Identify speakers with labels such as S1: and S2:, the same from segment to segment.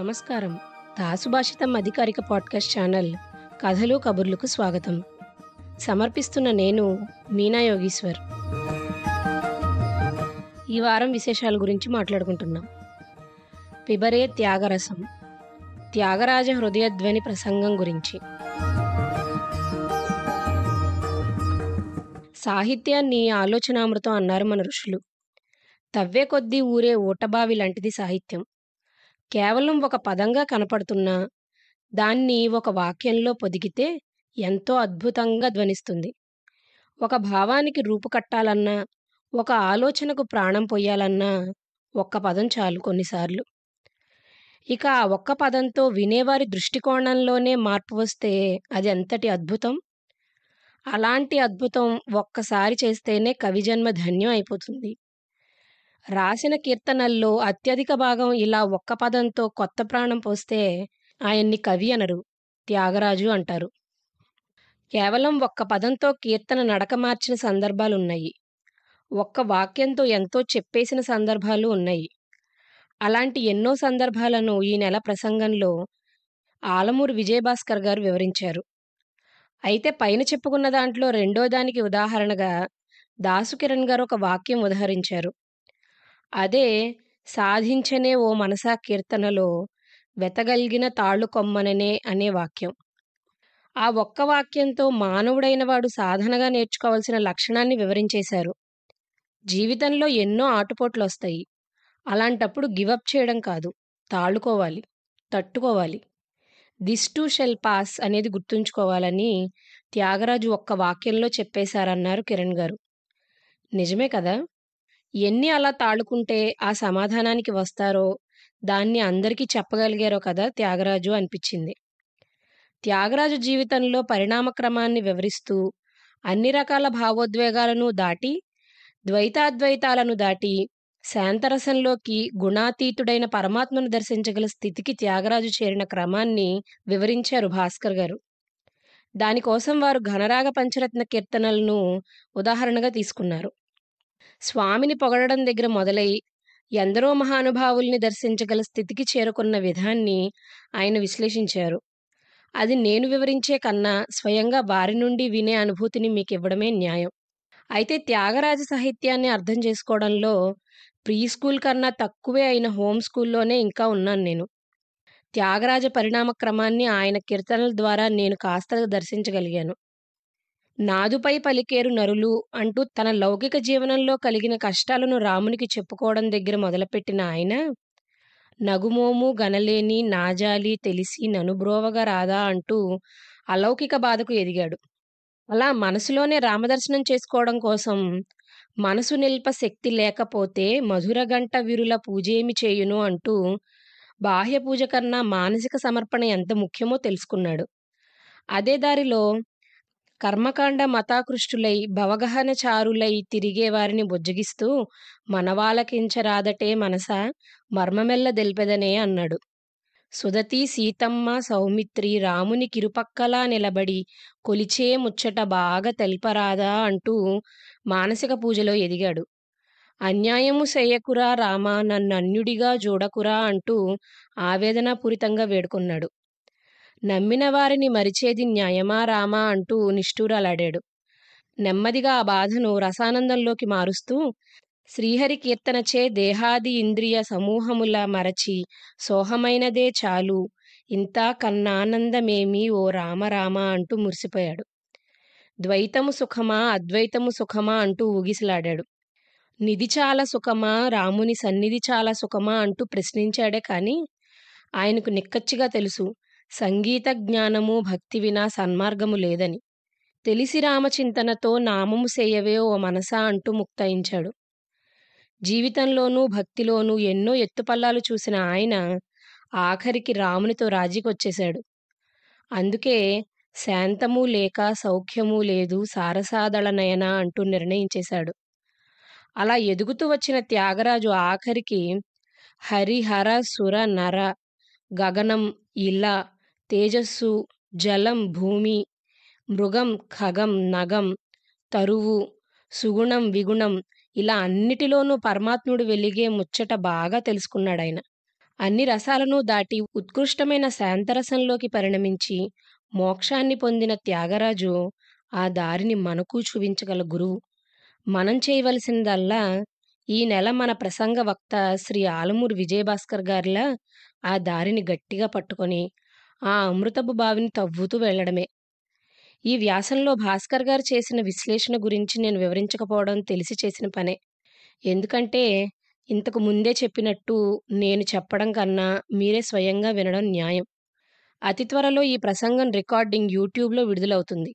S1: నమస్కారం. తాసుభాషితం అధికారిక podcast channel కథలు కబుర్లకు స్వాగతం. సమర్పిస్తున్న నేను మీనా యోగీశ్వర్. ఈ వారం విశేషాల గురించి మాట్లాడుకుంటున్నాం. పిబరే త్యాగరసం, త్యాగరాజ హృదయధ్వని ప్రసంగం గురించి. సాహిత్యాన్ని ఆలోచనామృతం అన్నారు మన ఋషులు. తవ్వే కొద్దీ ఊరే ఊటబావి లాంటిది సాహిత్యం. కేవలం ఒక పదంగా కనపడుతున్నా దాన్ని ఒక వాక్యంలో పొదిగితే ఎంతో అద్భుతంగా ధ్వనిస్తుంది. ఒక భావానికి రూపు కట్టాలన్నా, ఒక ఆలోచనకు ప్రాణం పొయ్యాలన్నా ఒక్క పదం చాలు కొన్నిసార్లు. ఇక ఆ ఒక్క పదంతో వినేవారి దృష్టికోణంలోనే మార్పు వస్తే అది ఎంతటి అద్భుతం! అలాంటి అద్భుతం ఒక్కసారి చేస్తేనే కవిజన్మ ధన్యం అయిపోతుంది. రాసిన కీర్తనల్లో అత్యధిక భాగం ఇలా ఒక్క పదంతో కొత్త ప్రాణం పోస్తే ఆయన్ని కవి అనరు, త్యాగరాజు అంటారు. కేవలం ఒక్క పదంతో కీర్తన నడక మార్చిన సందర్భాలున్నాయి. ఒక్క వాక్యంతో ఎంతో చెప్పేసిన సందర్భాలు ఉన్నాయి. అలాంటి ఎన్నో సందర్భాలను ఈ నెల ప్రసంగంలో ఆలమూరు విజయభాస్కర్ గారు వివరించారు. అయితే పైన చెప్పుకున్న దాంట్లో రెండో దానికి ఉదాహరణగా దాసు కిరణ్ గారు ఒక వాక్యం ఉదహరించారు. అదే సాధించనే ఓ మనసా కీర్తనలో వెతగల్గిన తాళ్ళు కొమ్మననే అనే వాక్యం. ఆ ఒక్క వాక్యంతో మానవుడైన వాడు సాధనగా నేర్చుకోవాల్సిన లక్షణాన్ని వివరించేశారు. జీవితంలో ఎన్నో ఆటుపోట్లొస్తాయి. అలాంటప్పుడు గివప్ చేయడం కాదు, తాళుకోవాలి, తట్టుకోవాలి. దిస్ టూ షెల్ పాస్ అనేది గుర్తుంచుకోవాలని త్యాగరాజు ఒక్క వాక్యంలో చెప్పేశారన్నారు కిరణ్ గారు. నిజమే కదా! ఎన్ని అలా తాళుకుంటే ఆ సమాధానానికి వస్తారో దాన్ని అందరికీ చెప్పగలిగారో కదా త్యాగరాజు అనిపించింది. త్యాగరాజు జీవితంలో పరిణామక్రమాన్ని వివరిస్తూ అన్ని రకాల భావోద్వేగాలను దాటి, ద్వైతాద్వైతాలను దాటి శాంతరసంలోకి గుణాతీతుడైన పరమాత్మను దర్శించగల స్థితికి త్యాగరాజు చేరిన క్రమాన్ని వివరించారు భాస్కర్ గారు. దానికోసం వారు ఘనరాగ పంచరత్న కీర్తనలను ఉదాహరణగా తీసుకున్నారు. స్వామిని పొగడడం దగ్గర మొదలై ఎందరో మహానుభావుల్ని దర్శించగల స్థితికి చేరుకున్న విధాన్ని ఆయన విశ్లేషించారు. అది నేను వివరించే కన్నా స్వయంగా వారి నుండి వినే అనుభూతిని మీకివ్వడమే న్యాయం. అయితే త్యాగరాజ సాహిత్యాన్ని అర్థం చేసుకోవడంలో ప్రీ స్కూల్ కన్నా తక్కువే అయిన హోమ్ స్కూల్లోనే ఇంకా ఉన్నాను నేను. త్యాగరాజ పరిణామ క్రమాన్ని ఆయన కీర్తనల ద్వారా నేను కాస్త దర్శించగలిగాను. నాదుపై పలికేరు నరులు అంటూ తన లౌకిక జీవనంలో కలిగిన కష్టాలను రామునికి చెప్పుకోవడం దగ్గర మొదలుపెట్టిన ఆయన, నగుమోము గనలేని నాజాలి తెలిసి ననుబ్రోవగ రాదా అంటూ అలౌకిక బాధకు ఎదిగాడు. అలా మనసులోనే రామదర్శనం చేసుకోవడం కోసం మనసు నిల్ప శక్తి లేకపోతే మధురగంట విరుల పూజేమి చేయును అంటూ బాహ్య పూజ కన్నా మానసిక సమర్పణ ఎంత ముఖ్యమో తెలుసుకున్నాడు. అదే దారిలో కర్మకాండ మతాకృష్టులై భవగహన చారులై తిరిగే వారిని బుజ్జగిస్తూ మనవాలకించరాదటే మనసా మర్మమెల్ల దెల్పెదనే అన్నాడు. సుదతి సీతమ్మ సౌమిత్రి రాముని కిరుపక్కలా నిలబడి కొలిచే ముచ్చట బాగా తెల్పరాదా అంటూ మానసిక పూజలో ఎదిగాడు. అన్యాయము సెయ్యకురా రామా నన్నన్యుడిగా జూడకురా అంటూ ఆవేదనాపూరితంగా వేడుకొన్నాడు. నమ్మిన వారిని మరిచేది న్యాయమా రామా అంటూ నిష్ఠూరాలాడాడు. నెమ్మదిగా ఆ బాధను రసానందంలోకి మారుస్తూ శ్రీహరి కీర్తనచే దేహాది ఇంద్రియ సమూహముల మరచి సోహమైనదే చాలు ఇంతా కన్నానందమేమి ఓ రామ రామ అంటూ మురిసిపోయాడు. ద్వైతము సుఖమా అద్వైతము సుఖమా అంటూ ఊగిసలాడాడు. నిధి చాలా సుఖమా రాముని సన్నిధి చాలా సుఖమా అంటూ ప్రశ్నించాడే కాని ఆయనకు నిక్కచ్చిగా తెలుసు సంగీత జ్ఞానము భక్తి వినా సన్మార్గము లేదని. తెలిసి రామచింతనతో నామము సేయవే ఓ మనసా అంటూ ముక్తాయించాడు. జీవితంలోనూ భక్తిలోనూ ఎన్నో ఎత్తుపల్లాలు చూసిన ఆయన ఆఖరికి రామునితో రాజీకొచ్చేశాడు. అందుకే శాంతమూ లేక సౌఖ్యమూ లేదు సారసాదళ నయన అంటూ నిర్ణయించేశాడు. అలా ఎదుగుతూ వచ్చిన త్యాగరాజు ఆఖరికి హరిహర సుర నర గగనం ఇల తేజస్సు జలం భూమి మృగం ఖగం నగం తరువు సుగుణం విగుణం ఇలా అన్నిటిలోనూ పరమాత్ముడు వెలిగే ముచ్చట బాగా తెలుసుకున్నాడాయన. అన్ని రసాలను దాటి ఉత్కృష్టమైన శాంతరసంలోకి పరిణమించి మోక్షాన్ని పొందిన త్యాగరాజు ఆ దారిని మనకు చూపించగల గురువు. మనం చేయవలసిందల్లా ఈ నెల మన ప్రసంగ వక్త శ్రీ ఆలమూరు విజయభాస్కర్ గారిలా ఆ దారిని గట్టిగా పట్టుకొని ఆ అమృతపు బావిని తవ్వుతూ వెళ్ళడమే. ఈ వ్యాసంలో భాస్కర్ గారు చేసిన విశ్లేషణ గురించి నేను వివరించకపోవడం తెలిసి చేసిన పనే. ఎందుకంటే ఇంతకు ముందే చెప్పినట్టు నేను చెప్పడం కన్నా మీరే స్వయంగా వినడం న్యాయం. అతి త్వరలో ఈ ప్రసంగం రికార్డింగ్ యూట్యూబ్‌లో విడుదలవుతుంది.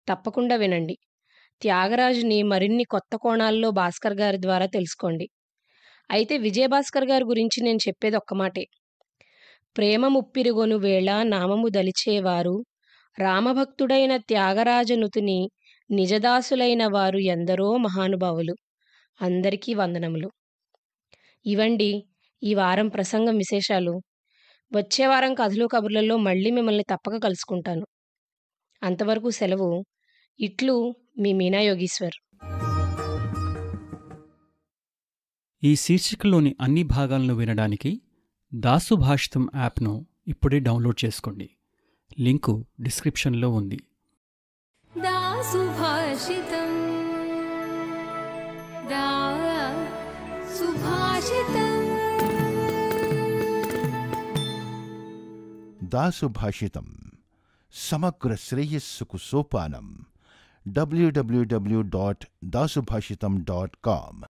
S1: తప్పకుండా వినండి. త్యాగరాజుని మరిన్ని కొత్త కోణాల్లో భాస్కర్ గారి ద్వారా తెలుసుకోండి. అయితే విజయభాస్కర్ గారి గురించి నేను చెప్పేది ఒక్క మాటే. ప్రేమ ముప్పిరిగొను వేళ నామము దలిచేవారు రామభక్తుడైన త్యాగరాజనుతుని నిజదాసులైన వారు ఎందరో మహానుభావులు. అందరికీ వందనములు. ఇవండి ఈ వారం ప్రసంగం విశేషాలు. వచ్చే వారం కథలు కబుర్లలో మళ్ళీ మిమ్మల్ని తప్పక కలుసుకుంటాను. అంతవరకు సెలవు. ఇట్లు మీ మీనా యోగీశ్వర్.
S2: ఈ శీర్షికలోని అన్ని భాగాలను వినడానికి దాసు భాషితం యాప్ను ఇప్పుడే డౌన్లోడ్ చేసుకోండి. లింకు డిస్క్రిప్షన్లో ఉంది.
S3: దాసు భాషితం
S4: దాసుభాషితం సమగ్ర శ్రేయస్సుకు సోపానం. www.dasubhashitam.com